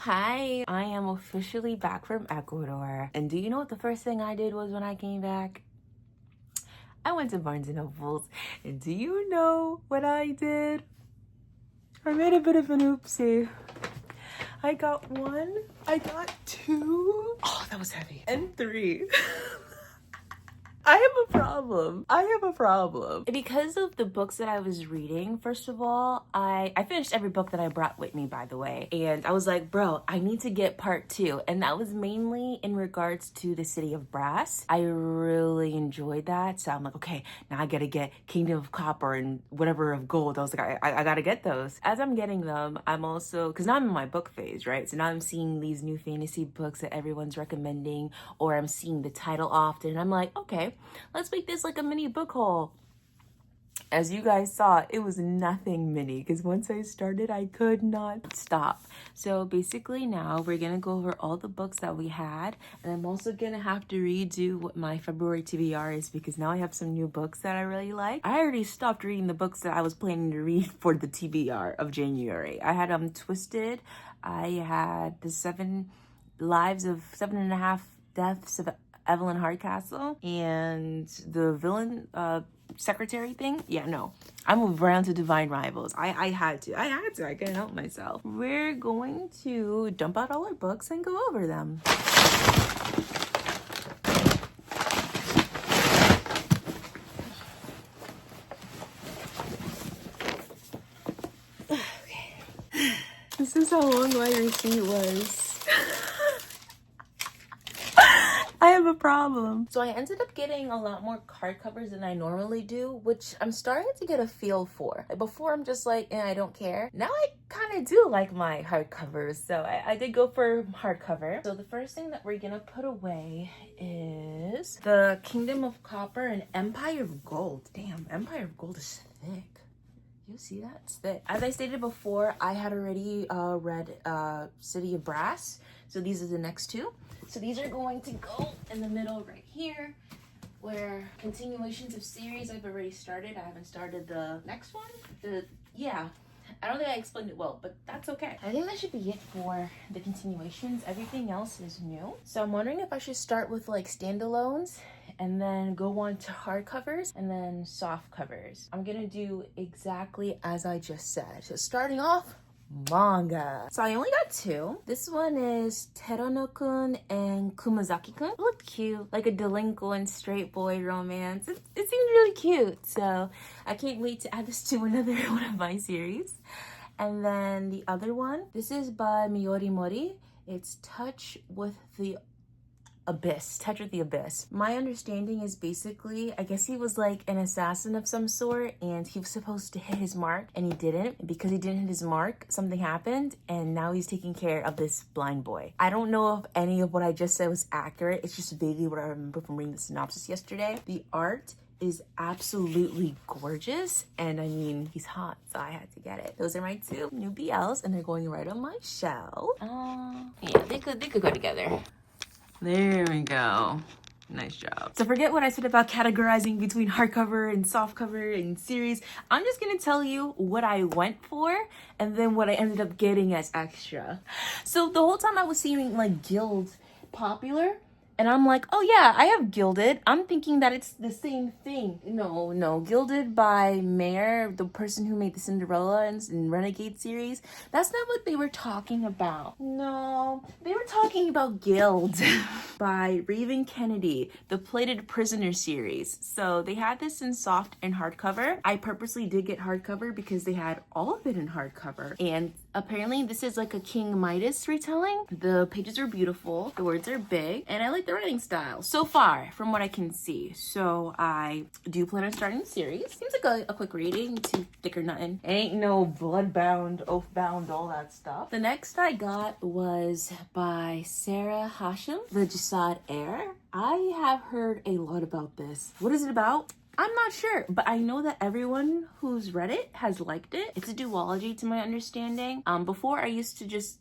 Hi, I am officially back from Ecuador. And do you know what the first thing I did was when I came back? I went to Barnes& and Nobles. And do you know what I did? I made a bit of an oopsie. I got one, I got two. Oh, that was heavy. And three. I have a problem. Because of the books that I was reading, first of all, I finished every book that I brought with me, by the way. And I was like, bro, I need to get part 2. And that was mainly in regards to the City of Brass. I really enjoyed that. So I'm like, okay, now I gotta get Kingdom of Copper and whatever of Gold. I was like, I gotta get those. As I'm getting them, I'm also, because now I'm in my book phase, right? So now I'm seeing these new fantasy books that everyone's recommending, or I'm seeing the title often. And I'm like, okay, let's make this like a mini book haul. As you guys saw, it was nothing mini because once I started, I could not stop. So basically now we're gonna go over all the books that we had, and I'm also gonna have to redo what my February TBR is because now I have some new books that I really like. I already stopped reading the books that I was planning to read for the TBR of January. I had Twisted, I had the 7 and a half deaths of Evelyn Hardcastle, and the villain secretary thing. Yeah, no. I moved around to Divine Rivals. I had to. I couldn't help myself. We're going to dump out all our books and go over them. Okay. This is how long my receipt was. I have a problem. So I ended up getting a lot more card covers than I normally do, which I'm starting to get a feel for. Like before, I'm just like, I don't care. Now I kind of do like my hardcovers. So I did go for hardcover. So the first thing that we're gonna put away is the Kingdom of Copper and Empire of Gold. Damn, Empire of Gold is thick. You see that? It's thick. As I stated before, I had already read City of Brass. So these are the next two. So these are going to go in the middle right here, where continuations of series I've already started. I haven't started the next one. Yeah, I don't think I explained it well, but that's okay. I think that should be it for the continuations. Everything else is new. So I'm wondering if I should start with like standalones and then go on to hardcovers and then soft covers. I'm gonna do exactly as I just said. So starting off, manga. So I only got 2. This one is Teruno-kun and Kumazaki-kun. Look cute, like a delinquent straight boy romance. It seems really cute. So I can't wait to add this to another one of my series. And then the other one, this is by Miyori Mori. It's Touch with the Abyss. My understanding is basically, I guess he was like an assassin of some sort and he was supposed to hit his mark and he didn't. And because he didn't hit his mark, something happened and now he's taking care of this blind boy. I don't know if any of what I just said was accurate. It's just vaguely what I remember from reading the synopsis yesterday. The art is absolutely gorgeous, and I mean, he's hot, so I had to get it. Those are my 2 new BLs and they're going right on my shelf. Yeah, they could go together. There we go. Nice job. So forget what I said about categorizing between hardcover and softcover and series. I'm just gonna tell you what I went for and then what I ended up getting as extra. So the whole time I was seeing like Guild popular, and I'm like, oh yeah, I have Gilded. I'm thinking that it's the same thing. No. Gilded by Mayer, the person who made the Cinderella and Renegade series. That's not what they were talking about. No, they were talking about Guild by Raven Kennedy, the Plated Prisoner series. So they had this in soft and hardcover. I purposely did get hardcover because they had all of it in hardcover. And apparently this is like a King Midas retelling. The pages are beautiful, the words are big, and I like the writing style so far from what I can see. So I do plan on starting the series. Seems like a quick reading, too thick or nothing. It ain't no bloodbound, oathbound, all that stuff. The next I got was by Sarah Hashem, The Jasad Heir. I have heard a lot about this. What is it about? I'm not sure, but I know that everyone who's read it has liked it. It's a duology to my understanding. Before I used to just,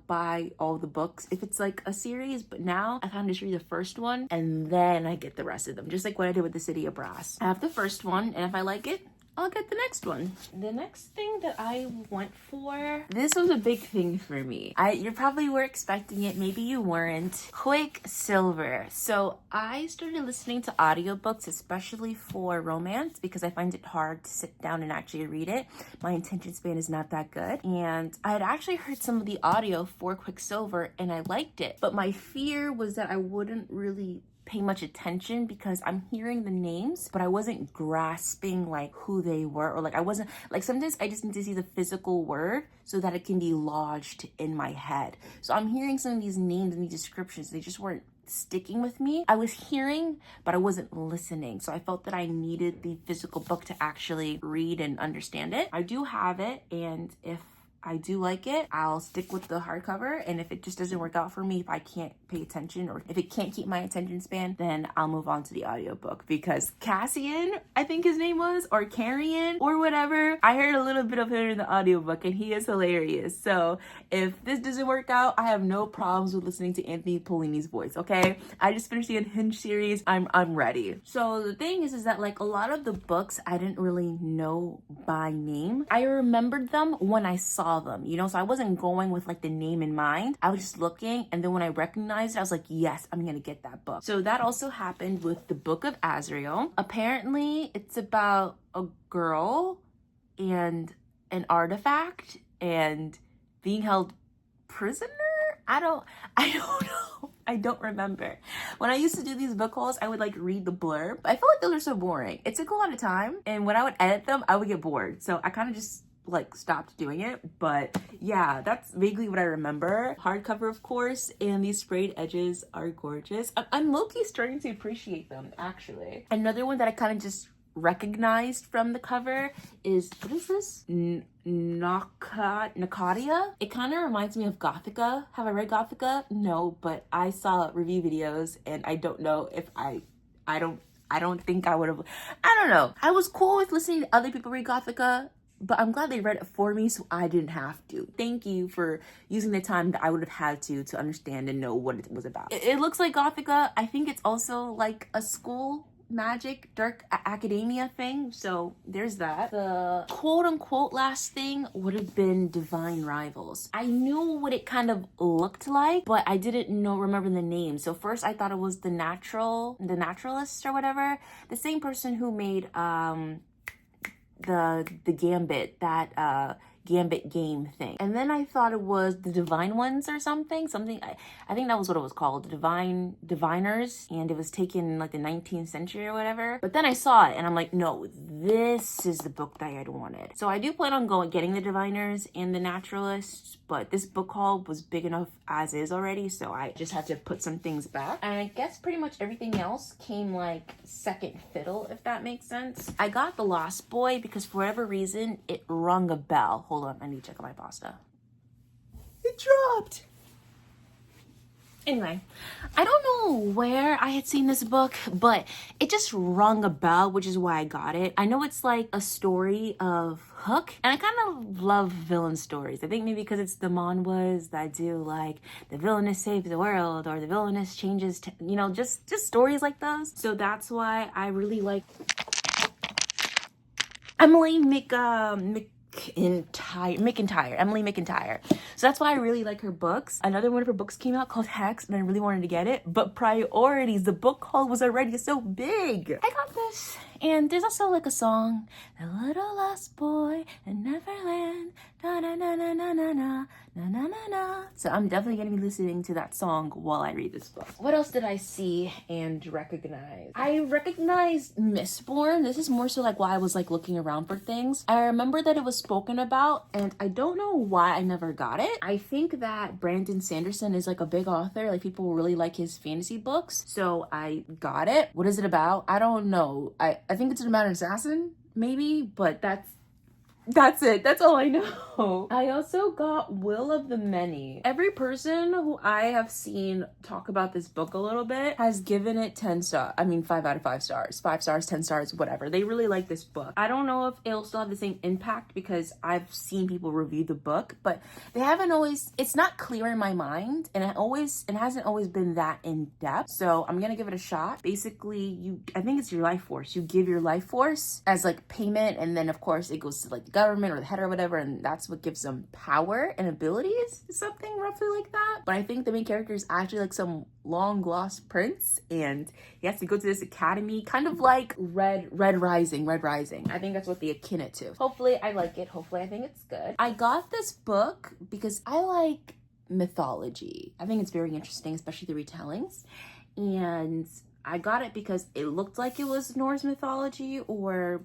buy all the books if it's like a series, but now I kind of just read the first one and then I get the rest of them, just like what I did with the City of Brass. I have the first one, and if I like it, I'll get the next one. The next thing that I went for, this was a big thing for me. You probably were expecting it, maybe you weren't. Quicksilver. So I started listening to audiobooks, especially for romance, because I find it hard to sit down and actually read it. My attention span is not that good. And I had actually heard some of the audio for Quicksilver and I liked it. But my fear was that I wouldn't really pay much attention because I'm hearing the names, but I wasn't grasping like who they were, or like I wasn't like, sometimes I just need to see the physical word so that it can be lodged in my head. So I'm hearing some of these names and these descriptions, they just weren't sticking with me. I was hearing, but I wasn't listening. So I felt that I needed the physical book to actually read and understand it. I do have it, and if I do like it, I'll stick with the hardcover, and if it just doesn't work out for me, if I can't pay attention or if it can't keep my attention span, then I'll move on to the audiobook. Because Cassian, I think his name was, or Carrion or whatever, I heard a little bit of him in the audiobook and he is hilarious. So if this doesn't work out, I have no problems with listening to Anthony Polini's voice, okay? I just finished the Unhinged series, I'm ready. So the thing is that like a lot of the books I didn't really know by name. I remembered them when I saw them, you know, so I wasn't going with like the name in mind. I was just looking, and then when I recognized it, I was like, yes, I'm gonna get that book. So that also happened with the Book of Azrael. Apparently it's about a girl and an artifact and being held prisoner. I don't know. I don't remember. When I used to do these book hauls, I would like read the blurb. I felt like those are so boring. It took a lot of time, and when I would edit them, I would get bored. So I kind of just like stopped doing it. But yeah, that's vaguely what I remember. Hardcover, of course, and these sprayed edges are gorgeous. I'm low-key starting to appreciate them, actually. Another one that I kind of just recognized from the cover is, what is this? Nakadia? It kind of reminds me of Gothica. Have I read Gothica? No, but I saw review videos and I don't know if I don't think I would have, I don't know. I was cool with listening to other people read Gothica, but I'm glad they read it for me so I didn't have to. Thank you for using the time that I would have had to understand and know what it was about. It looks like Gothica. I think it's also like a school magic dark academia thing, so there's that. The quote-unquote last thing would have been Divine Rivals. I knew what it kind of looked like, but I didn't remember the name. So first I thought it was the Naturalist or whatever, the same person who made the Gambit, that Gambit game thing. And then I thought it was the Divine Ones or something. I think that was what it was called, the Diviners, and it was taken in like the 19th century or whatever. But then I saw it and I'm like, no, this is the book that I had wanted. So I do plan on getting the Diviners and the Naturalists, but this book haul was big enough as is already, so I just had to put some things back. And I guess pretty much everything else came like second fiddle, if that makes sense. I got The Lost Boy because for whatever reason, it rung a bell. Hold on, I need to check on my pasta. It dropped! Anyway, I don't know where I had seen this book, but it just rung a bell, which is why I got it. I know it's like a story of Hook, and I kind of love villain stories. I think maybe because it's the manhwas that do like the villainess saves the world or the villainess changes, you know, just stories like those. So that's why I really like Emily McIntyre. So that's why I really like her books. Another one of her books came out called Hex, and I really wanted to get it, but priorities, the book haul was already so big. I got this. And there's also like a song, The Little Lost Boy in Neverland, na na na na na na na na na na na. So I'm definitely gonna be listening to that song while I read this book. What else did I see and recognize? I recognized Mistborn. This is more so like why I was like looking around for things. I remember that it was spoken about, and I don't know why I never got it. I think that Brandon Sanderson is like a big author. Like people really like his fantasy books, so I got it. What is it about? I don't know. I think it's an Madden Assassin, maybe, but that's That's it. That's all I know. I also got Will of the Many. Every person who I have seen talk about this book a little bit has given it 10 stars. I mean, 5 out of 5 stars. 5 stars, 10 stars, whatever. They really like this book. I don't know if it'll still have the same impact because I've seen people review the book, but they haven't always, it's not clear in my mind, and it hasn't always been that in depth. So I'm gonna give it a shot. Basically, I think it's your life force. You give your life force as like payment, and then of course it goes to like the government or the head or whatever, and that's what gives them power and abilities, something roughly like that. But I think the main character is actually like some long lost prince, and he has to go to this academy, kind of like Red Rising. I think that's what they akin it to. Hopefully I like it. Hopefully I think it's good. I got this book because I like mythology. I think it's very interesting, especially the retellings. And I got it because it looked like it was Norse mythology or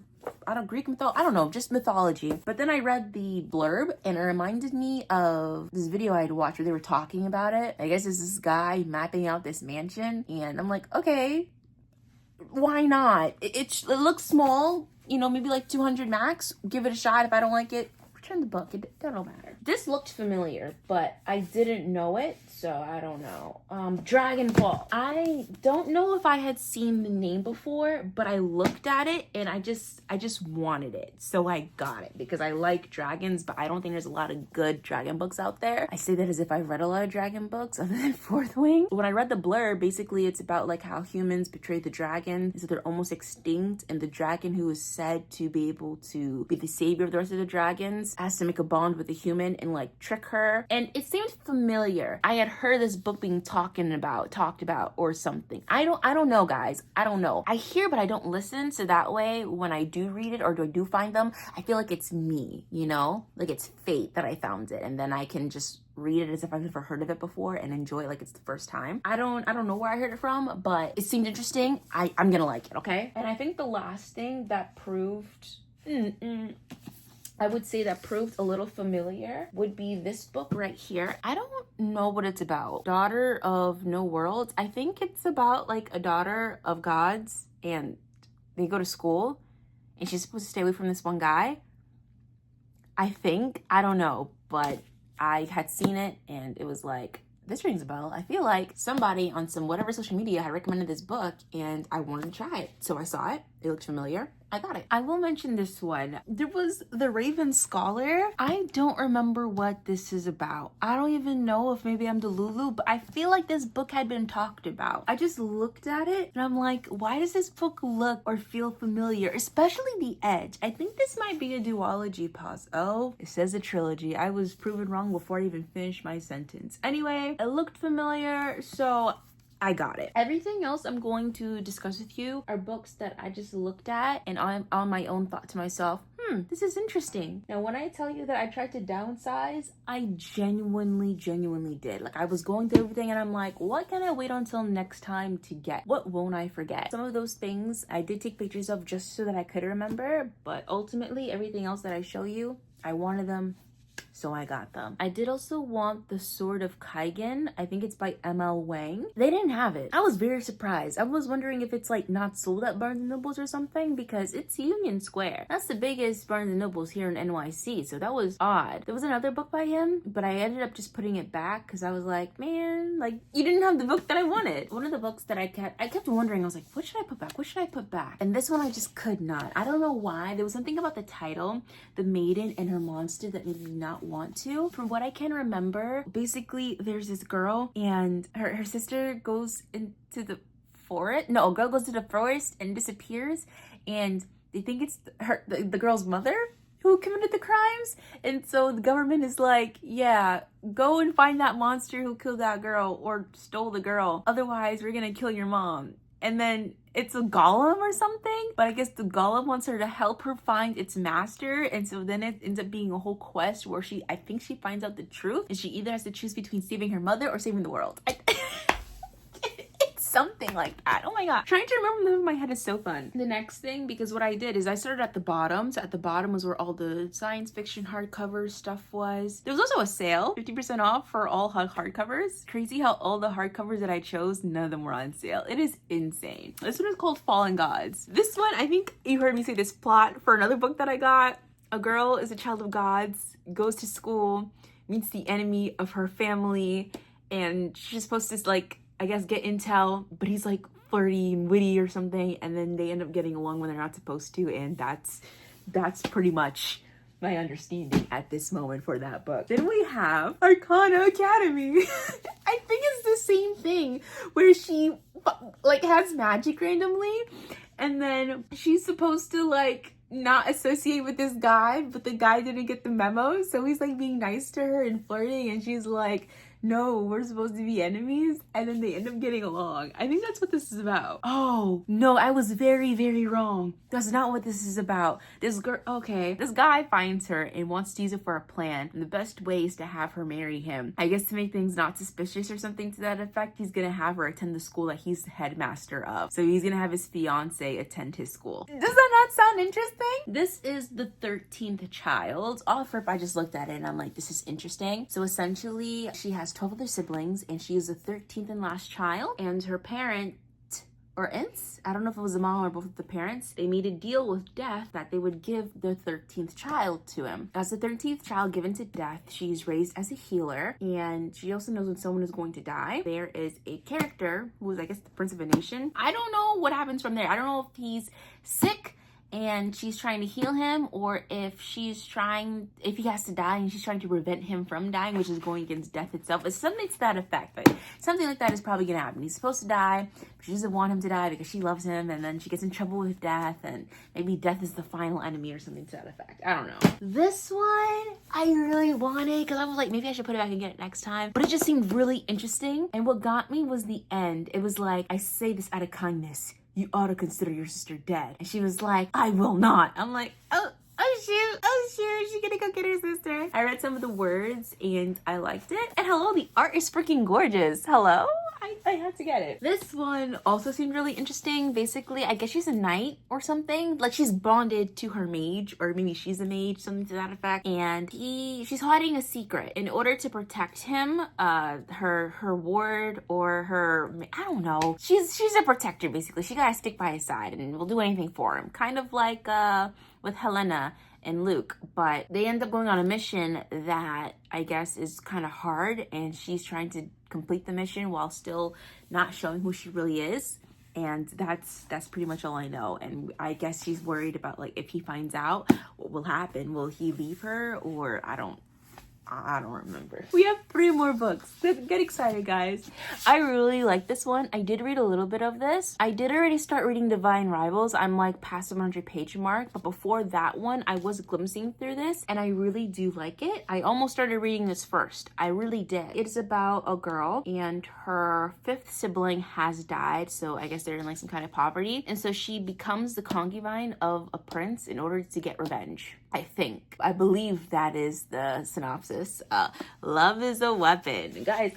Greek mythology. I don't know, just mythology. But then I read the blurb and it reminded me of this video I had watched where they were talking about it. I guess it's this guy mapping out this mansion, and I'm like, okay, why not? It looks small, you know, maybe like 200 max. Give it a shot. If I don't like it, return the book. It don't matter. This looked familiar, but I didn't know it, so I don't know. Dragonfall. I don't know if I had seen the name before, but I looked at it and I just wanted it, so I got it because I like dragons, but I don't think there's a lot of good dragon books out there. I say that as if I've read a lot of dragon books other than Fourth Wing. When I read the blurb, basically it's about like how humans betrayed the dragon, so they're almost extinct, and the dragon who is said to be able to be the savior of the rest of the dragons has to make a bond with a human and like trick her. And it seemed familiar. I had heard this book being talked about or something. I don't know, guys. I don't know. I hear but I don't listen, so that way when I do read it or I do find them, I feel like it's me, you know? Like it's fate that I found it, and then I can just read it as if I've never heard of it before and enjoy it like it's the first time. I don't know where I heard it from, but it seemed interesting. I'm gonna like it, okay? And I think the last thing that proved I would say that proved a little familiar would be this book right here. I don't know what it's about. Daughter of No Worlds. I think it's about like a daughter of gods, and they go to school and she's supposed to stay away from this one guy. I think, I don't know, but I had seen it and it was like, this rings a bell. I feel like somebody on some whatever social media had recommended this book and I wanted to try it. So I saw it. It looked familiar. I got it. I will mention this one. There was The Raven Scholar. I don't remember what this is about. I don't even know if maybe I'm Delulu, but I feel like this book had been talked about. I just looked at it and I'm like, why does this book look or feel familiar? Especially the edge. I think this might be a duology. Pause. Oh, it says a trilogy. I was proven wrong before I even finished my sentence. Anyway, it looked familiar, so I got it. Everything else I'm going to discuss with you are books that I just looked at and I'm on my own thought to myself, this is interesting. Now, when I tell you that I tried to downsize, I genuinely did. Like, I was going through everything and I'm like, what can I wait until next time to get? What won't I forget? Some of those things I did take pictures of just so that I could remember, but ultimately everything else that I show you, I wanted them, so I got them. I did also want The Sword of Kaigen. I think it's by M.L. Wang. They didn't have it. I was very surprised. I was wondering if it's like not sold at Barnes & Nobles or something, because it's Union Square. That's the biggest Barnes & Nobles here in NYC, so that was odd. There was another book by him, but I ended up just putting it back because I was like, man, like, you didn't have the book that I wanted. One of the books that I kept wondering, I was like, what should I put back? What should I put back? And this one I just could not. I don't know why. There was something about the title, The Maiden and Her Monster, that made me not want to. From what I can remember, basically there's this girl and her sister goes into the forest. No, a girl goes to the forest and disappears, and they think it's the girl's mother who committed the crimes. And so the government is like, yeah, go and find that monster who killed that girl or stole the girl. Otherwise, we're gonna kill your mom. And then it's a golem or something, but I guess the golem wants her to help her find its master, and so then it ends up being a whole quest where I think she finds out the truth, and she either has to choose between saving her mother or saving the world. Something like that. Oh my god. Trying to remember them in my head is so fun. The next thing, because what I did is I started at the bottom. So at the bottom was where all the science fiction hardcover stuff was. There was also a sale, 50% off for all hardcovers. Crazy how all the hardcovers that I chose, none of them were on sale. It is insane. This one is called Fallen Gods. This one, I think you heard me say this plot for another book that I got. A girl is a child of God's, goes to school, meets the enemy of her family, and she's supposed to, like, I guess get intel, but he's like flirty and witty or something, and then they end up getting along when they're not supposed to, and that's pretty much my understanding at this moment for that book. Then we have Arcana Academy. I think it's the same thing where she like has magic randomly, and then she's supposed to like not associate with this guy, but the guy didn't get the memo, so he's like being nice to her and flirting, and she's like, no, we're supposed to be enemies, and then they end up getting along. I think that's what this is about. Oh, no, I was very, very wrong. That's not what this is about. This guy finds her and wants to use it for a plan, and the best way is to have her marry him. I guess to make things not suspicious or something to that effect, he's gonna have her attend the school that he's the headmaster of. So he's gonna have his fiance attend his school. Does that not sound interesting? This is the 13th child. Off rip, I just looked at it and I'm like, this is interesting. So essentially, she has 12 other siblings, and she is the 13th and last child, and her parent or aunts, I don't know if it was the mom or both of the parents, they made a deal with Death that they would give their 13th child to him. As the 13th child given to Death, she's raised as a healer, and she also knows when someone is going to die. There is a character who is, I guess, the Prince of a Nation. I don't know what happens from there. I don't know if he's sick and she's trying to heal him, or if he has to die and she's trying to prevent him from dying, which is going against Death itself. It's something to that effect. Like, something like that is probably gonna happen. He's supposed to die, but she doesn't want him to die because she loves him, and then she gets in trouble with Death, and maybe Death is the final enemy or something to that effect. I don't know. This one, I really wanted, because I was like, maybe I should put it back and get it next time, but it just seemed really interesting, and what got me was the end. It was like, I say this out of kindness, you ought to consider your sister dead. And she was like, I will not. I'm like, oh shoot, she's gonna go get her sister. I read some of the words and I liked it. And hello, the art is freaking gorgeous. Hello? I had to get it. This one also seemed really interesting. Basically, I guess she's a knight or something. Like, she's bonded to her mage, or maybe she's a mage, something to that effect. And she's hiding a secret. In order to protect him, her ward or her, I don't know. She's a protector, basically. She gotta stick by his side and will do anything for him. Kind of like with Helena and Luke, but they end up going on a mission that I guess is kind of hard, and she's trying to complete the mission while still not showing who she really is, and that's pretty much all I know. And I guess she's worried about, like, if he finds out, what will happen? Will he leave her, or I don't remember. We have 3 more books. Get excited, guys. I really like this one. I did read a little bit of this. I did already start reading Divine Rivals. I'm like past the 100-page mark, but before that one, I was glimpsing through this, and I really do like it. I almost started reading this first. I really did. It's about a girl, and her 5th sibling has died, so I guess they're in like some kind of poverty, and so she becomes the concubine of a prince in order to get revenge. I believe that is the synopsis. Love is a weapon. Guys,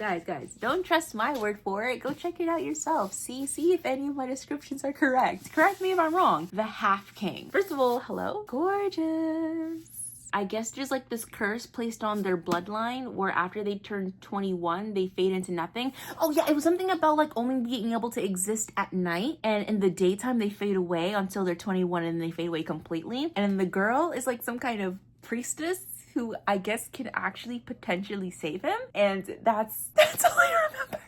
don't trust my word for it. Go check it out yourself. See if any of my descriptions are correct. Correct me if I'm wrong. The Half King. First of all, hello. Gorgeous. I guess there's like this curse placed on their bloodline where after they turn 21, they fade into nothing. Oh yeah, it was something about like only being able to exist at night, and in the daytime they fade away until they're 21 and they fade away completely. And then the girl is like some kind of priestess who I guess can actually potentially save him. And that's all I remember.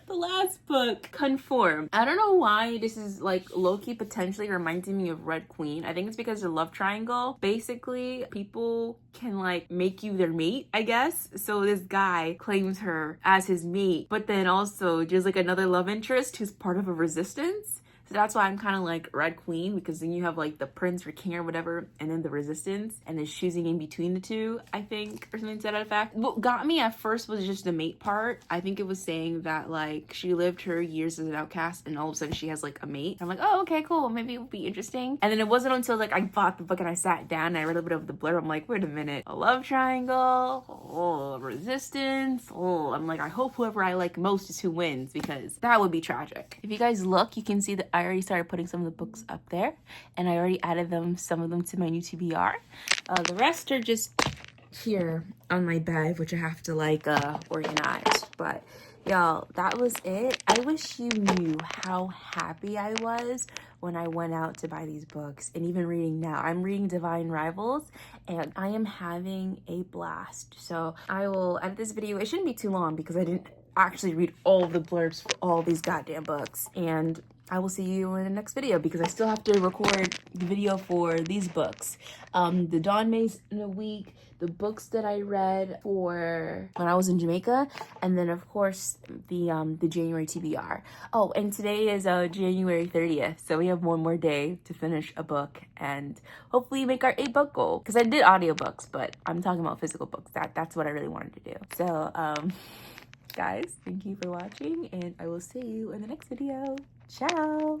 The last book, Conform. I don't know why this is like low-key potentially reminding me of Red Queen. I think it's because the love triangle. Basically, people can like make you their mate, I guess. So this guy claims her as his mate, but then also there's like another love interest who's part of a resistance. So that's why I'm kind of like Red Queen, because then you have like the prince or king or whatever, and then the resistance, and then choosing in between the two, I think, or something to that effect. What got me at first was just the mate part. I think it was saying that like she lived her years as an outcast, and all of a sudden she has like a mate. I'm like, oh, okay, cool, maybe it would be interesting. And then it wasn't until like I bought the book and I sat down and I read a bit of the blurb. I'm like, wait a minute, a love triangle, oh, resistance, oh. I'm like, I hope whoever I like most is who wins, because that would be tragic. If you guys look, you can see that I already started putting some of the books up there, and I already added some of them to my new TBR. The rest are just here on my bed, which I have to like organize. But y'all, that was it. I wish you knew how happy I was when I went out to buy these books, and even reading now. I'm reading Divine Rivals and I am having a blast. So I will edit this video. It shouldn't be too long because I didn't actually read all of the blurbs for all these goddamn books. And I will see you in the next video because I still have to record the video for these books. The Dawn Maze in a week, the books that I read for when I was in Jamaica, and then of course the January TBR. Oh, and today is January 30th, so we have one more day to finish a book and hopefully make our 8-book goal. Because I did audiobooks, but I'm talking about physical books. That's what I really wanted to do. So guys, thank you for watching, and I will see you in the next video. Ciao.